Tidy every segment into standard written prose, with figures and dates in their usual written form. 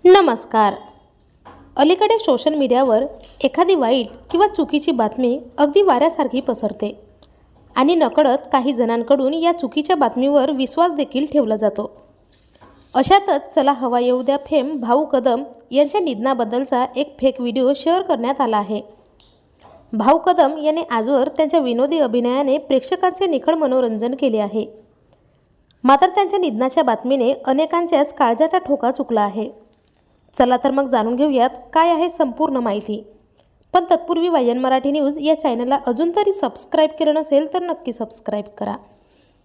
नमस्कार. अलीकडे सोशल मीडियावर एखादी वाईट किंवा चुकीची बातमी अगदी वाऱ्यासारखी पसरते आणि नकळत काही जणांकडून या चुकीच्या बातमीवर विश्वास देखील ठेवला जातो. अशातच चला हवा येऊ द्या फेम भाऊ कदम यांच्या निधनाबद्दलचा एक फेक व्हिडिओ शेअर करण्यात आला आहे. भाऊ कदम यांनी आजवर त्यांच्या विनोदी अभिनयाने प्रेक्षकांचे निखळ मनोरंजन केले आहे. मात्र त्यांच्या निधनाच्या बातमीने अनेकांच्याच काळजाचा ठोका चुकला आहे. चला तर मग जाणून घेऊयात काय आहे संपूर्ण माहिती. पण तत्पूर्वी वायन मराठी न्यूज या चॅनलला अजून तरी सबस्क्राईब केलं नसेल तर नक्की सबस्क्राईब करा,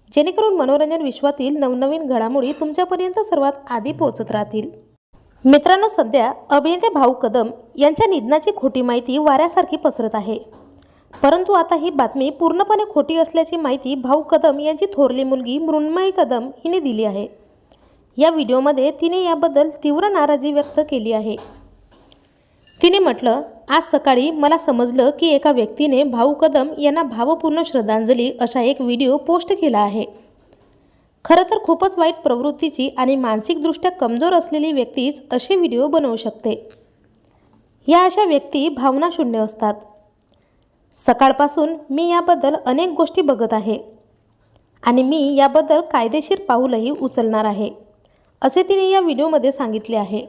जेणेकरून मनोरंजन विश्वातील नवनवीन घडामोडी तुमच्यापर्यंत सर्वात आधी पोहोचत राहतील. मित्रांनो, सध्या अभिनेते भाऊ कदम यांच्या निधनाची खोटी माहिती वाऱ्यासारखी पसरत आहे. परंतु आता ही बातमी पूर्णपणे खोटी असल्याची माहिती भाऊ कदम यांची थोरली मुलगी मृण्मयी कदम हिने दिली आहे. या व्हिडिओमध्ये तिने याबद्दल तीव्र नाराजी व्यक्त केली आहे. तिने म्हटलं, आज सकाळी मला समजलं की एका व्यक्तीने भाऊ कदम यांना भावपूर्ण श्रद्धांजली असा एक व्हिडिओ पोस्ट केला आहे. खरं तर खूपच वाईट प्रवृत्तीची आणि मानसिकदृष्ट्या कमजोर असलेली व्यक्तीच असे व्हिडिओ बनवू शकते. या अशा व्यक्ती भावनाशून्य असतात. सकाळपासून मी याबद्दल अनेक गोष्टी बघत आहे आणि मी याबद्दल कायदेशीर पाऊलही उचलणार आहे, असे तिने या व्हिडिओमध्ये सांगितले आहे.